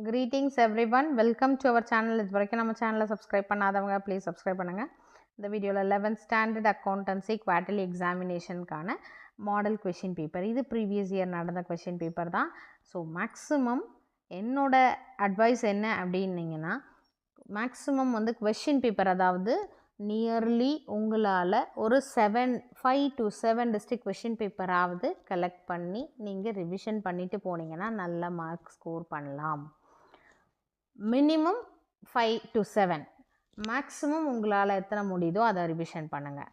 Greetings everyone, welcome to our channel. இது வரைக்கும் நம்ம சேனலை சப்ஸ்கிரைப் பண்ணாதவங்க ப்ளீஸ் சப்ஸ்கிரைப் பண்ணுங்கள். இந்த வீடியோவில் 11th ஸ்டாண்டர்ட் அக்கௌண்டன்சி குவார்ட்டர்லி எக்ஸாமினேஷனுக்கான மாடல் கொஷின் பேப்பர், இது ப்ரீவியஸ் இயர் நடந்த கொஷின் பேப்பர் தான். ஸோ மேக்ஸிமம் என்னோட அட்வைஸ் என்ன அப்படின்னீங்கன்னா, மேக்ஸிமம் வந்து கொஷின் பேப்பர், அதாவது நியர்லி உங்களால் ஒரு 5 to 7 டிஸ்ட்ரிக்ட் கொஷின் பேப்பராவது கலெக்ட் பண்ணி நீங்கள் ரிவிஷன் பண்ணிவிட்டு போனீங்கன்னா நல்ல மார்க் ஸ்கோர் பண்ணலாம். மினிமம் 5 to 7, மேக்ஸிமம் உங்களால் எத்தனை முடியுதோ அதை ரிவிஷன் பண்ணுங்கள்.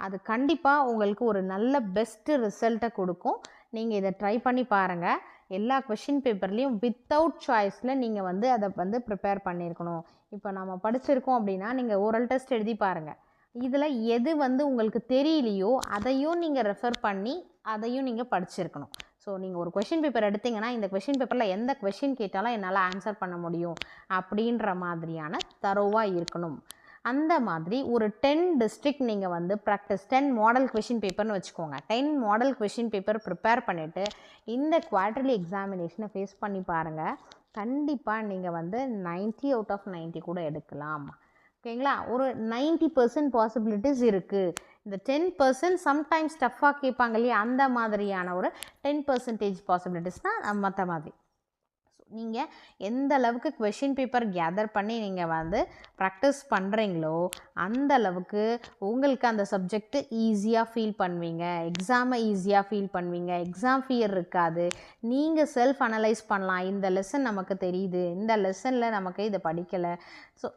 அது கண்டிப்பாக உங்களுக்கு ஒரு நல்ல பெஸ்ட்டு ரிசல்ட்டை கொடுக்கும். நீங்கள் இதை ட்ரை பண்ணி பாருங்கள். எல்லா கொஷின் பேப்பர்லேயும் வித்தவுட் சாய்ஸில் நீங்கள் வந்து அதை வந்து ப்ரிப்பேர் பண்ணியிருக்கணும். இப்போ நம்ம படிச்சிருக்கோம் அப்படின்னா நீங்கள் ஓரல் டெஸ்ட் எழுதி பாருங்கள். இதில் எது வந்து உங்களுக்கு தெரியலையோ அதையும் நீங்கள் ரெஃபர் பண்ணி அதையும் நீங்கள் படிச்சிருக்கணும். ஸோ நீங்கள் ஒரு கொஷின் பேப்பர் எடுத்திங்கன்னா இந்த கொஷின் பேப்பரில் எந்த கொஷின் கேட்டாலும் என்னால் ஆன்சர் பண்ண முடியும் அப்படின்ற மாதிரியான தரோவாக இருக்கணும். அந்த மாதிரி ஒரு 10 டிஸ்ட்ரிக்ட் நீங்கள் வந்து ப்ராக்டிஸ் 10 மாடல் கொஷின் பேப்பர்னு வச்சுக்கோங்க. 10 மாடல் கொஷின் பேப்பர் ப்ரிப்பேர் பண்ணிவிட்டு இந்த குவார்ட்டர்லி எக்ஸாமினேஷனை ஃபேஸ் பண்ணி பாருங்கள். கண்டிப்பாக நீங்கள் வந்து 90 out of 90 கூட எடுக்கலாம். ஓகேங்களா? ஒரு 90% பாசிபிலிட்டிஸ் இருக்குது. இந்த 10% சம்டைம்ஸ் டஃப்பாக கேட்பாங்க இல்லையா, அந்த மாதிரியான ஒரு 10% பாசிபிலிட்டிஸ்னால் மற்ற மாதிரி. நீங்கள் எந்த அளவுக்கு கொஷின் பேப்பர் கேதர் பண்ணி நீங்கள் வந்து ப்ராக்டிஸ் பண்ணுறீங்களோ அந்த அளவுக்கு உங்களுக்கு அந்த சப்ஜெக்ட்டு ஈஸியாக ஃபீல் பண்ணுவீங்க, எக்ஸாமை ஈஸியாக ஃபீல் பண்ணுவீங்க, எக்ஸாம் ஃபியர் இருக்காது. நீங்கள் செல்ஃப் அனலைஸ் பண்ணலாம், இந்த லெசன் நமக்கு தெரியுது, இந்த லெசனில் நமக்கு இதை படிக்கலை. ஸோ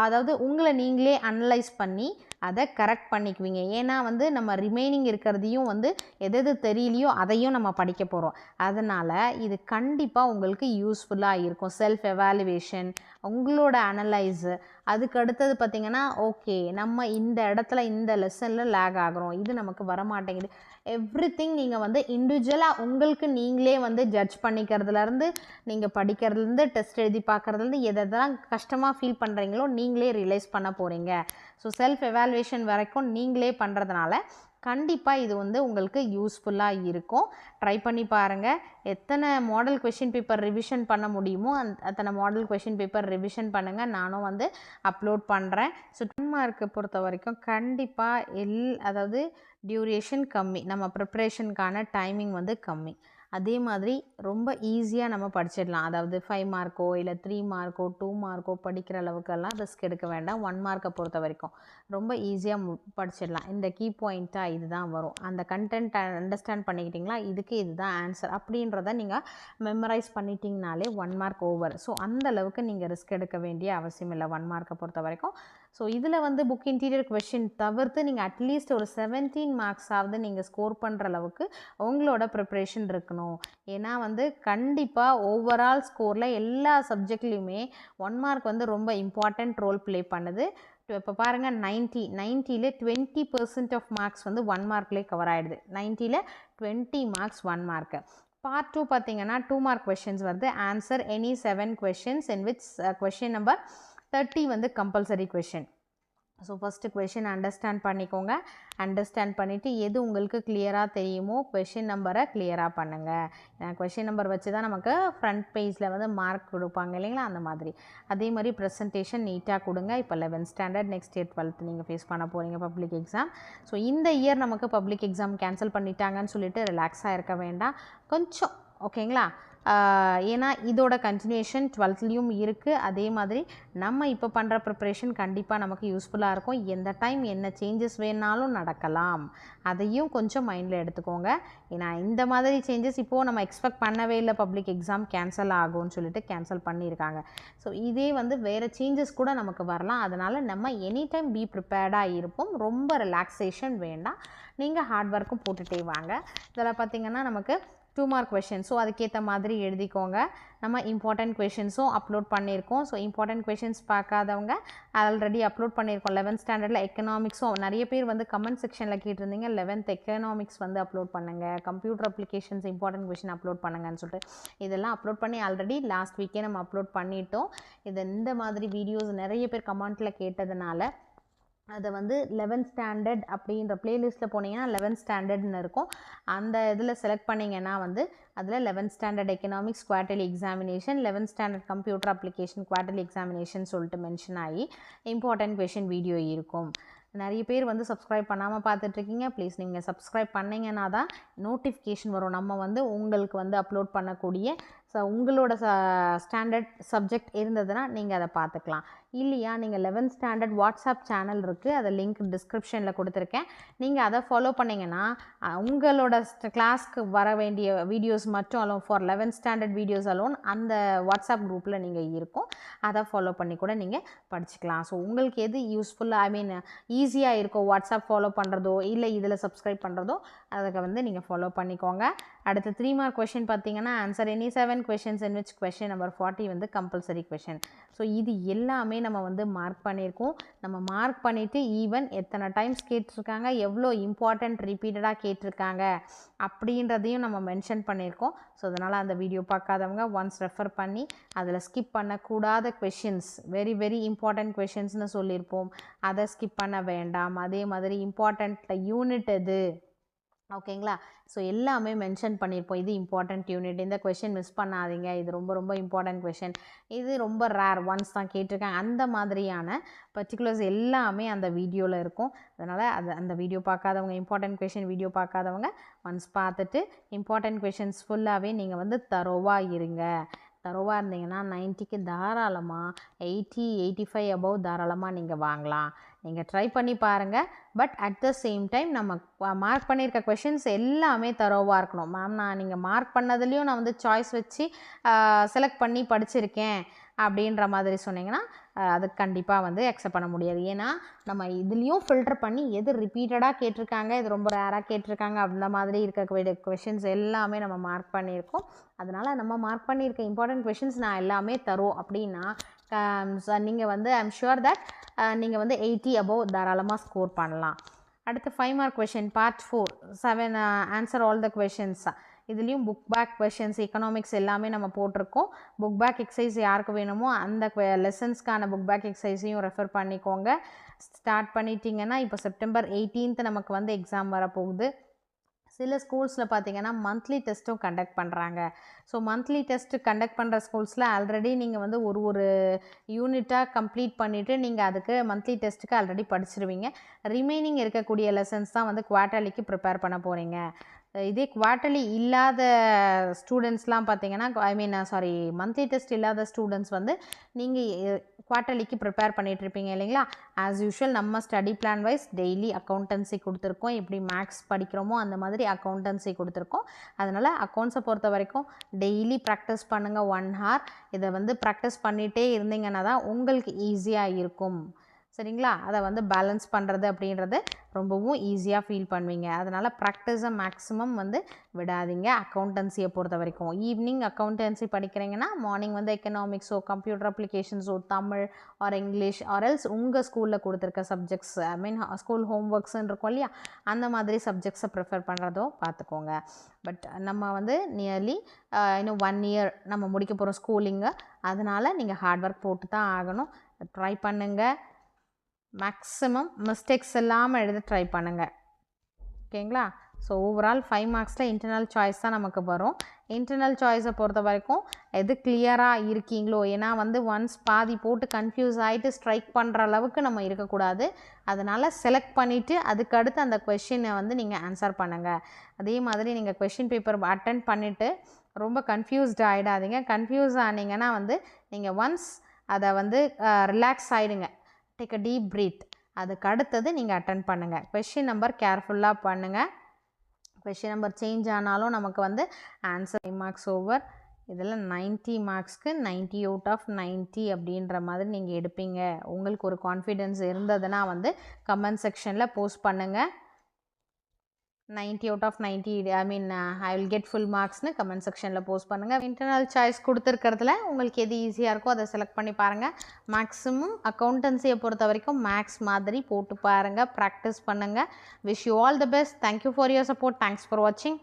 அதாவது உங்களை நீங்களே அனலைஸ் பண்ணி அதை கரெக்ட் பண்ணிக்குவீங்க. ஏன்னா வந்து நம்ம ரிமைனிங் இருக்கிறதையும் வந்து எது தெரியலையோ அதையும் நம்ம படிக்க போகிறோம். அதனால் இது கண்டிப்பாக உங்களுக்கு யூஸ்ஃபுல்லாக இருக்கும். செல்ஃப் எவாலுவேஷன், உங்களோட அனலைஸு. அதுக்கு அடுத்தது பார்த்திங்கன்னா, ஓகே நம்ம இந்த இடத்துல இந்த லெசனில் லேக் ஆகிறோம், இது நமக்கு வரமாட்டேங்குது. எவ்ரிதிங் நீங்கள் வந்து இண்டிவிஜுவலாக உங்களுக்கு நீங்களே வந்து ஜட்ஜ் பண்ணிக்கிறதுலேருந்து, நீங்கள் படிக்கிறதுலேருந்து, டெஸ்ட் எழுதி பார்க்குறதுலேருந்து எதெல்லாம் கஷ்டமாக ஃபீல் பண்ணுறீங்களோ நீங்களே ரியலைஸ் பண்ண போகிறீங்க. ஸோ செல்ஃப் எவாலுவேஷன் வரைக்கும் நீங்களே பண்ணுறதுனால கண்டிப்பாக இது வந்து உங்களுக்கு யூஸ்ஃபுல்லாக இருக்கும். ட்ரை பண்ணி பாருங்கள். எத்தனை மாடல் கொஷின் பேப்பர் ரிவிஷன் பண்ண முடியுமோ அத்தனை மாடல் கொஷின் பேப்பர் ரிவிஷன் பண்ணுங்கள். நானும் வந்து அப்லோட் பண்ணுறேன். ஸோ 10 மார்க்கை பொறுத்த வரைக்கும் கண்டிப்பாக அதாவது டியூரேஷன் கம்மி, நம்ம ப்ரிப்ரேஷனுக்கான டைமிங் வந்து கம்மி. அதே மாதிரி ரொம்ப ஈஸியாக நம்ம படிச்சிடலாம். அதாவது 5 மார்க்கோ இல்லை 3 மார்க்கோ 2 மார்க்கோ படிக்கிற அளவுக்கெல்லாம் ரிஸ்க் எடுக்க வேண்டாம். 1 மார்க்கை பொறுத்த வரைக்கும் ரொம்ப ஈஸியாக படிச்சிடலாம். இந்த கீ பாயிண்ட்டாக இதுதான் வரும், அந்த கண்டென்ட் அண்டர்ஸ்டாண்ட் பண்ணிக்கிட்டிங்களா, இதுக்கு இதுதான் ஆன்சர் அப்படின்றத நீங்கள் மெமரைஸ் பண்ணிட்டீங்கனாலே 1 மார்க் ஓவர். ஸோ அந்த அளவுக்கு நீங்கள் ரிஸ்க் எடுக்க வேண்டிய அவசியம் இல்லை 1 மார்க்கை பொறுத்த வரைக்கும். ஸோ இதில் வந்து புக் இன்டீரியர் கொஷின் தவிர்த்து நீங்கள் அட்லீஸ்ட் ஒரு 17 மார்க்ஸாவது நீங்கள் ஸ்கோர் பண்ணுற அளவுக்கு உங்களோட ப்ரிப்ரேஷன் இருக்கணும். ஏன்னா வந்து கண்டிப்பாக ஓவரால் ஸ்கோரில் எல்லா சப்ஜெக்ட்லேயுமே 1 மார்க் வந்து ரொம்ப இம்பார்ட்டண்ட் ரோல் ப்ளே பண்ணுது. இப்போ பாருங்கள், 90ல் 20% ஆஃப் மார்க்ஸ் வந்து 1 மார்க்லேயே கவர் ஆகிடுது. 90ல் 20 மார்க்ஸ் 1 மார்க்கு. பார்ட் 2 பார்த்தீங்கன்னா 2 மார்க் கொஷின்ஸ் வருது. Answer any 7 questions in which question number 30 வந்து compulsory question. So first question understand பண்ணிக்கோங்க. அண்டர்ஸ்டாண்ட் பண்ணிவிட்டு எது உங்களுக்கு கிளியராக தெரியுமோ கொஷின் நம்பரை கிளியராக பண்ணுங்கள். ஏன்னா கொஷின் நம்பர் வச்சு தான் நமக்கு ஃப்ரண்ட் பேஜில் வந்து மார்க் கொடுப்பாங்க இல்லைங்களா, அந்த மாதிரி. அதே மாதிரி ப்ரெசன்டேஷன் நீட்டாக கொடுங்க. இப்போ 11th standard, next year 12th நீங்கள் ஃபேஸ் பண்ண போகிறீங்க பப்ளிக் எக்ஸாம். ஸோ இந்த இயர் நமக்கு பப்ளிக் எக்ஸாம் கேன்சல் பண்ணிட்டாங்கன்னு சொல்லிட்டு ரிலாக்ஸாக இருக்க வேண்டாம் கொஞ்சம், ஓகேங்களா? ஏன்னா இதோட கண்டினியூஷன் 12th இருக்குது. அதே மாதிரி நம்ம இப்போ பண்ணுற ப்ரிப்ரேஷன் கண்டிப்பாக நமக்கு யூஸ்ஃபுல்லாக இருக்கும். எந்த டைம் என்ன சேஞ்சஸ் வேணாலும் நடக்கலாம், அதையும் கொஞ்சம் மைண்டில் எடுத்துக்கோங்க. ஏன்னா இந்த மாதிரி சேஞ்சஸ் இப்போது நம்ம எக்ஸ்பெக்ட் பண்ணவே இல்லை, பப்ளிக் எக்ஸாம் கேன்சல் ஆகும்னு சொல்லிட்டு கேன்சல் பண்ணியிருக்காங்க. ஸோ இதே வந்து வேறு சேஞ்சஸ் கூட நமக்கு வரலாம். அதனால் நம்ம எனி டைம் பி ப்ரிப்பேர்டாக இருப்போம். ரொம்ப ரிலாக்ஸேஷன் வேண்டாம், நீங்கள் ஹார்ட் ஒர்க்கும் போட்டுகிட்டே வாங்க. இதில் பார்த்திங்கன்னா நமக்கு 2 மார்க் கொஷின். ஸோ அதுக்கேற்ற மாதிரி எழுதிக்கோங்க. நம்ம இம்பார்ட்டன்ட் கொஷின்ஸும் அப்லோட் பண்ணியிருக்கோம். ஸோ இம்பார்ட்டன்ட் கொஷின்ஸ் பார்க்காதவங்க ஆல்ரெடி அப்லோட் பண்ணியிருக்கோம். 11th ஸ்டாண்டர்டில் எக்கனாமிக்ஸும் நிறைய பேர் வந்து கமெண்ட் செக்ஷனில் கேட்டிருந்தீங்க, 11th எக்கனாமிக்ஸ் வந்து அப்லோட் பண்ணுங்கள், computer applications important question upload பண்ணுங்கன்னு சொல்லிட்டு. இதெல்லாம் அப்லோட் பண்ணி ஆல்ரெடி லாஸ்ட் வீக்கே நம்ம அப்லோட் பண்ணிட்டோம். இந்த மாதிரி வீடியோஸ் நிறைய பேர் கமெண்ட்டில் கேட்டதுனால அதை வந்து 11th ஸ்டாண்டர்ட் அப்படின்ற பிளேலிஸ்ட்டில் போனீங்கன்னா 11th ஸ்டாண்டர்ட்னு இருக்கும். அந்த இதில் செலக்ட் பண்ணிங்கன்னா வந்து அதில் 11th standard economics quarterly examination, 11th standard computer application quarterly examination சொல்லிட்டு மென்ஷன் ஆகி இம்பார்ட்டன்ட் கொஷின் வீடியோ இருக்கும். நிறைய பேர் வந்து சப்ஸ்கிரைப் பண்ணாமல் பார்த்துட்ருக்கீங்க. ப்ளீஸ் நீங்கள் சப்ஸ்கிரைப் பண்ணிங்கன்னா தான் நோட்டிஃபிகேஷன் வரும். நம்ம வந்து உங்களுக்கு வந்து அப்லோட் பண்ணக்கூடிய உங்களோட ஸ்டாண்டர்ட் சப்ஜெக்ட் இருந்ததுன்னா நீங்கள் அதை பார்த்துக்கலாம். இல்லையா நீங்கள் 11th ஸ்டாண்டர்ட் வாட்ஸ்அப் சேனல் இருக்குது, அதை லிங்க் டிஸ்கிரிப்ஷனில் கொடுத்துருக்கேன். நீங்கள் அதை ஃபாலோ பண்ணிங்கன்னா உங்களோட கிளாஸ்க்கு வர வேண்டிய வீடியோஸ் மட்டும் alone for 11th standard videos alone அந்த வாட்ஸ்அப் குரூப்பில் நீங்கள் இருக்கும். அதை ஃபாலோ பண்ணி கூட நீங்கள் படிச்சுக்கலாம். ஸோ உங்களுக்கு எது யூஸ்ஃபுல்லாக ஈஸியாக இருக்கும் வாட்ஸ்அப் ஃபாலோ பண்ணுறதோ இல்லை இதில் சப்ஸ்கிரைப் பண்ணுறதோ அதுக்கு வந்து நீங்கள் ஃபாலோ பண்ணிக்கோங்க. அடுத்து 3 மார்க் கொஷின் பார்த்தீங்கன்னா answer any 7 questions in which question number 40 வந்து கம்பல்சரி கொஷின். ஸோ இது எல்லாமே நம்ம வந்து மார்க் பண்ணியிருக்கோம். நம்ம மார்க் பண்ணிவிட்டு ஈவன் எத்தனை டைம்ஸ் கேட்டிருக்காங்க, எவ்வளோ இம்பார்ட்டண்ட் ரிப்பீட்டடாக கேட்டிருக்காங்க அப்படின்றதையும் நம்ம மென்ஷன் பண்ணியிருக்கோம். ஸோ அதனால் அந்த வீடியோ பார்க்காதவங்க ஒன்ஸ் ரெஃபர் பண்ணி அதில் ஸ்கிப் பண்ணக்கூடாத கொஷின்ஸ், வெரி வெரி இம்பார்ட்டண்ட் கொஷின்ஸ்னு சொல்லியிருப்போம், அதை ஸ்கிப் பண்ண வேண்டாம். அதே மாதிரி இம்பார்ட்டண்ட் யூனிட் எது, ஓகேங்களா? ஸோ எல்லாமே மென்ஷன் பண்ணியிருப்போம். இது இம்பார்ட்டண்ட் யூனிட், இந்த கொஷின் மிஸ் பண்ணாதீங்க, இது ரொம்ப ரொம்ப இம்பார்ட்டண்ட் கொஷின், இது ரொம்ப ரேர் ஒன்ஸ் தான் கேட்டிருக்காங்க, அந்த மாதிரியான பர்டிகுலர்ஸ் எல்லாமே அந்த வீடியோவில் இருக்கும். அதனால் அந்த வீடியோ பார்க்காதவங்க, இம்பார்ட்டண்ட் கொஷின் வீடியோ பார்க்காதவங்க ஒன்ஸ் பார்த்துட்டு இம்பார்ட்டண்ட் கொஷின்ஸ் ஃபுல்லாகவே நீங்கள் வந்து தரோவாக இருங்க. தரோவாக இருந்தீங்கன்னா 90க்கு தாராளமாக 80, 85 அபவ் தாராளமாக நீங்கள் வாங்கலாம். நீங்கள் ட்ரை பண்ணி பாருங்கள். But at the same time நம்ம மார்க் பண்ணியிருக்க கொஷின்ஸ் எல்லாமே தரோவாக இருக்கணும். மேம் நீங்கள் மார்க் பண்ணதுலேயும் நான் வந்து சாய்ஸ் வச்சு செலக்ட் பண்ணி படிச்சிருக்கேன் அப்படின்ற மாதிரி சொன்னீங்கன்னா அது கண்டிப்பாக வந்து அக்செப்ட் பண்ண முடியாது. ஏன்னா நம்ம இதுலேயும் ஃபில்டர் பண்ணி எது ரிப்பீட்டடாக கேட்டிருக்காங்க, இது ரொம்ப ரேராக கேட்டிருக்காங்க, அந்த மாதிரி இருக்க கொஷின்ஸ் எல்லாமே நம்ம மார்க் பண்ணியிருக்கோம். அதனால் நம்ம மார்க் பண்ணியிருக்க இம்பார்ட்டன்ட் கொஷின்ஸ் நான் எல்லாமே தரோம் அப்படின்னா நீங்கள் வந்து ஐம் ஷுர் தட் நீங்கள் வந்து 80 அபவ் தாராளமாக ஸ்கோர் பண்ணலாம். அடுத்து 5 mark question part 4 7 answer all the questions. இதுலேயும் புக் பேக் கொஷின்ஸ் எக்கனாமிக்ஸ் எல்லாமே நம்ம போட்டிருக்கோம். புக் பேக் எக்ஸசைஸ் யாருக்கு வேணுமோ அந்த லெசன்ஸ்க்கான புக் பேக் எக்ஸசைஸையும் ரெஃபர் பண்ணிக்கோங்க. ஸ்டார்ட் பண்ணிட்டீங்கன்னா இப்போ செப்டம்பர் 18th நமக்கு வந்து எக்ஸாம் வரப்போகுது. சில ஸ்கூல்ஸில் பார்த்தீங்கன்னா மந்த்லி டெஸ்ட்டும் கண்டக்ட் பண்ணுறாங்க. ஸோ மந்த்லி டெஸ்ட்டு கண்டக்ட் பண்ணுற ஸ்கூல்ஸில் ஆல்ரெடி நீங்கள் வந்து ஒரு யூனிட்டாக கம்ப்ளீட் பண்ணிவிட்டு நீங்கள் அதுக்கு மந்த்லி டெஸ்ட்டுக்கு ஆல்ரெடி படிச்சிருவீங்க. ரிமைனிங் இருக்கக்கூடிய லெசன்ஸ் தான் வந்து குவார்ட்டர்லிக்கு ப்ரிப்பேர் பண்ண போகிறீங்க. இதே குவார்ட்டர்லி இல்லாத ஸ்டூடெண்ட்ஸ்லாம் பார்த்தீங்கன்னா மந்த்லி டெஸ்ட் இல்லாத ஸ்டூடெண்ட்ஸ் வந்து நீங்கள் குவார்ட்டர்லிக்கு ப்ரிப்பேர் பண்ணிகிட்ருப்பீங்க இல்லைங்களா? ஆஸ் யூஷுவல் நம்ம study plan wise daily accountancy கொடுத்துருக்கோம். எப்படி மேக்ஸ் படிக்கிறோமோ அந்த மாதிரி அக்கௌண்டன்சி கொடுத்துருக்கோம். அதனால் அக்கௌண்ட்ஸை பொறுத்த வரைக்கும் டெய்லி ப்ராக்டிஸ் பண்ணுங்கள் 1 hour. இதை வந்து ப்ராக்டிஸ் பண்ணிகிட்டே இருந்தீங்கன்னா தான் உங்களுக்கு ஈஸியாக இருக்கும். சரிங்களா? அதை வந்து பேலன்ஸ் பண்ணுறது அப்படின்றது ரொம்பவும் ஈஸியாக ஃபீல் பண்ணுவீங்க. அதனால் ப்ராக்டிஸை மேக்ஸிமம் வந்து விடாதீங்க அக்கௌண்டன்சியை பொறுத்த வரைக்கும். ஈவினிங் அக்கௌண்டன்சி படிக்கிறீங்கன்னா மார்னிங் வந்து எக்கனாமிக்ஸோ கம்ப்யூட்டர் அப்ளிகேஷன்ஸோ Tamil or English or else உங்கள் ஸ்கூலில் கொடுத்துருக்க சப்ஜெக்ட்ஸ் ஸ்கூல் ஹோம் ஒர்க்ஸ்ன்னு இருக்கும் இல்லையா, அந்த மாதிரி சப்ஜெக்ட்ஸை ப்ரிஃபர் பண்ணுறதோ பார்த்துக்கோங்க. பட் நம்ம வந்து நியர்லி இன்னும் 1 year நம்ம முடிக்க போகிறோம் ஸ்கூலிங்கு. அதனால் நீங்கள் ஹார்ட் ஒர்க் போட்டு தான் ஆகணும். ட்ரை பண்ணுங்கள். மேக்ஸிமம் மிஸ்டேக்ஸ் இல்லாமல் எழுத ட்ரை பண்ணுங்கள். ஓகேங்களா? ஸோ ஓவரால் 5 மார்க்ஸில் இன்டர்னல் சாய்ஸ் தான் நமக்கு வரும். இன்டர்னல் சாய்ஸை பொறுத்த வரைக்கும் எது கிளியராக இருக்கீங்களோ, ஏன்னா வந்து ஒன்ஸ் பாதி போட்டு கன்ஃபியூஸ் ஆகிட்டு ஸ்ட்ரைக் பண்ணுற அளவுக்கு நம்ம இருக்கக்கூடாது. அதனால் செலக்ட் பண்ணிவிட்டு அதுக்கடுத்து அந்த கொஷினை வந்து நீங்கள் ஆன்சர் பண்ணுங்கள். அதே மாதிரி நீங்கள் கொஷின் பேப்பர் அட்டென்ட் பண்ணிவிட்டு ரொம்ப கன்ஃபியூஸ்ட் ஆகிடாதீங்க. கன்ஃபியூஸ் ஆனீங்கன்னா வந்து நீங்கள் ஒன்ஸ் அதை வந்து ரிலாக்ஸ் ஆகிடுங்க. Take a deep breath. அதுக்கு அடுத்தது நீங்கள் அட்டென்ட் பண்ணுங்கள். கொஷின் நம்பர் கேர்ஃபுல்லாக பண்ணுங்கள். கொஷின் நம்பர் சேஞ்ச் ஆனாலும் நமக்கு வந்து ஆன்சர் 5 மார்க்ஸ் ஓவர். இதில் 90 மார்க்ஸ்க்கு 90 out of 90 அப்படின்ற மாதிரி நீங்கள் எடுப்பீங்க. உங்களுக்கு ஒரு கான்ஃபிடென்ஸ் இருந்ததுன்னா வந்து கமெண்ட் செக்ஷனில் போஸ்ட் பண்ணுங்கள். 90 out of 90 I will get full marksனு கமெண்ட் செக்ஷனில் போஸ்ட் பண்ணுங்கள். இன்டர்னல் சாய்ஸ் கொடுத்துருக்கிறதுல உங்களுக்கு எது ஈஸியாக இருக்கோ அதை செலக்ட் பண்ணி பாருங்கள். மேக்ஸிமம் அக்கௌண்டன்சியை பொறுத்த வரைக்கும் மேக்ஸ் மாதிரி போட்டு பாருங்கள், ப்ராக்டிஸ் பண்ணுங்கள். Wish you all the best. Thank you for your support. Thanks for வாட்சிங்.